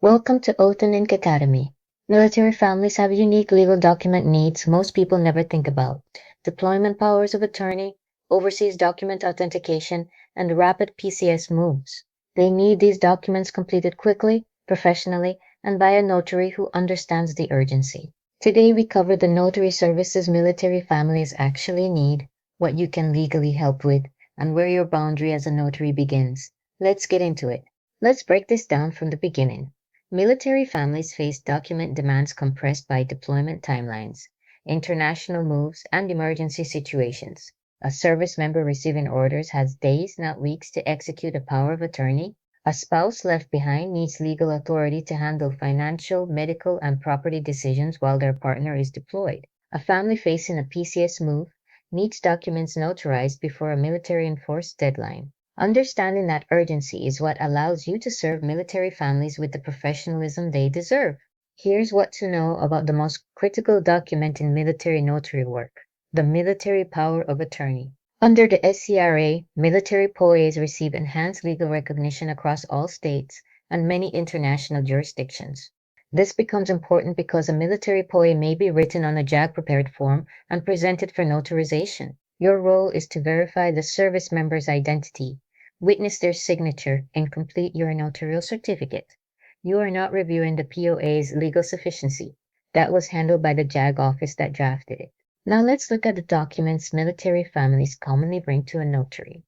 Welcome to Oath&Ink Academy. Military families have unique legal document needs most people never think about. Deployment powers of attorney, overseas document authentication, and rapid PCS moves. They need these documents completed quickly, professionally, and by a notary who understands the urgency. Today we cover the notary services military families actually need, what you can legally help with, and where your boundary as a notary begins. Let's get into it. Let's break this down from the beginning. Military families face document demands compressed by deployment timelines, international moves, and emergency situations. A service member receiving orders has days, not weeks, to execute a power of attorney. A spouse left behind needs legal authority to handle financial, medical, and property decisions while their partner is deployed. A family facing a PCS move needs documents notarized before a military enforced deadline. Understanding that urgency is what allows you to serve military families with the professionalism they deserve. Here's what to know about the most critical document in military notary work: the military power of attorney. Under the SCRA, military POAs receive enhanced legal recognition across all states and many international jurisdictions. This becomes important because a military POA may be written on a JAG prepared form and presented for notarization. Your role is to verify the service member's identity, witness their signature, and complete your notarial certificate. You are not reviewing the POA's legal sufficiency. That was handled by the JAG office that drafted it. Now let's look at the documents military families commonly bring to a notary.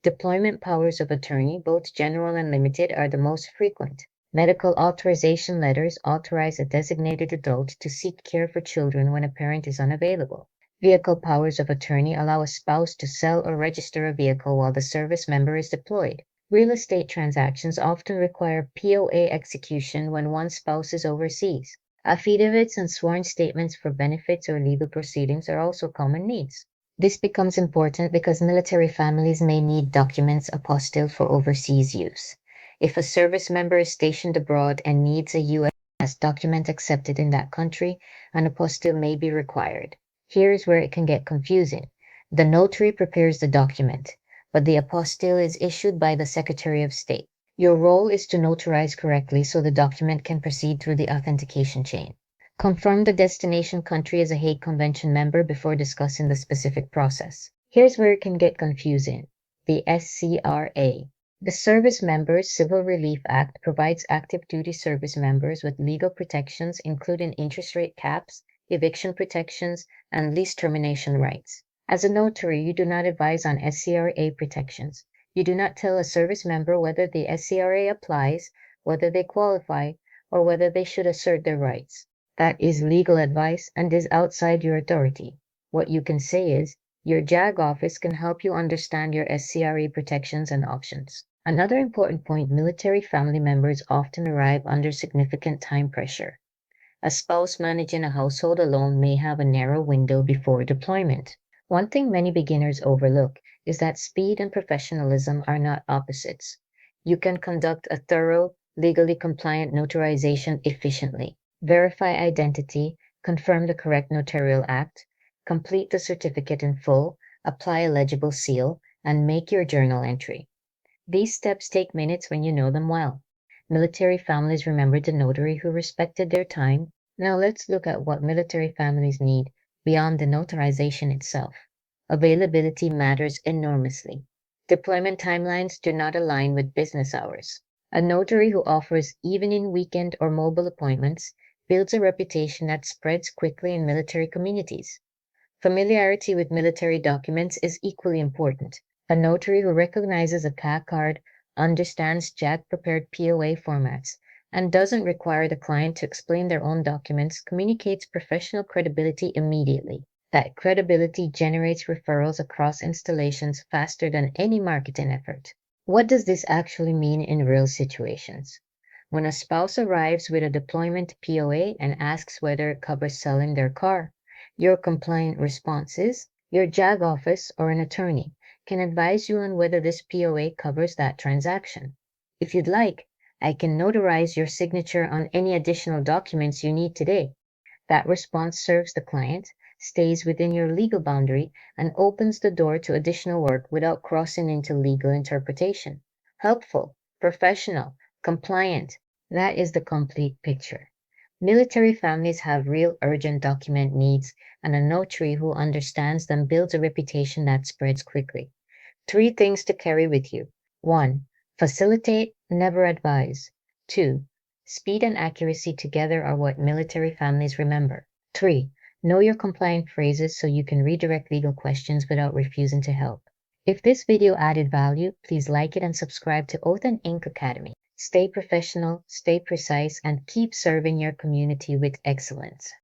Deployment powers of attorney, both general and limited, are the most frequent. Medical authorization letters authorize a designated adult to seek care for children when a parent is unavailable. Vehicle powers of attorney allow a spouse to sell or register a vehicle while the service member is deployed. Real estate transactions often require POA execution when one spouse is overseas. Affidavits and sworn statements for benefits or legal proceedings are also common needs. This becomes important because military families may need documents apostilled for overseas use. If a service member is stationed abroad and needs a U.S. document accepted in that country, an apostille may be required. Here's where it can get confusing. The notary prepares the document, but the apostille is issued by the Secretary of State. Your role is to notarize correctly so the document can proceed through the authentication chain. Confirm the destination country as a Hague Convention member before discussing the specific process. Here's where it can get confusing. The SCRA. The Service Members Civil Relief Act provides active duty service members with legal protections including interest rate caps, eviction protections, and lease termination rights. As a notary, you do not advise on SCRA protections. You do not tell a service member whether the SCRA applies, whether they qualify, or whether they should assert their rights. That is legal advice and is outside your authority. What you can say is, your JAG office can help you understand your SCRA protections and options. Another important point: military family members often arrive under significant time pressure. A spouse managing a household alone may have a narrow window before deployment. One thing many beginners overlook is that speed and professionalism are not opposites. You can conduct a thorough, legally compliant notarization efficiently, verify identity, confirm the correct notarial act, complete the certificate in full, apply a legible seal, and make your journal entry. These steps take minutes when you know them well. Military families remembered the notary who respected their time. Now let's look at what military families need beyond the notarization itself. Availability matters enormously. Deployment timelines do not align with business hours. A notary who offers evening, weekend, or mobile appointments builds a reputation that spreads quickly in military communities. Familiarity with military documents is equally important. A notary who recognizes a CAC card, understands JAG-prepared POA formats, and doesn't require the client to explain their own documents communicates professional credibility immediately. That credibility generates referrals across installations faster than any marketing effort. What does this actually mean in real situations? When a spouse arrives with a deployment POA and asks whether it covers selling their car, your compliant response is, your JAG office or an attorney can advise you on whether this POA covers that transaction. If you'd like, I can notarize your signature on any additional documents you need today. That response serves the client, stays within your legal boundary, and opens the door to additional work without crossing into legal interpretation. Helpful, professional, compliant. That is the complete picture. Military families have real urgent document needs, and a notary who understands them builds a reputation that spreads quickly. Three things to carry with you. 1. Facilitate, never advise. 2. Speed and accuracy together are what military families remember. 3. Know your compliant phrases so you can redirect legal questions without refusing to help. If this video added value, please like it and subscribe to Oath&Ink Academy. Stay professional, stay precise, and keep serving your community with excellence.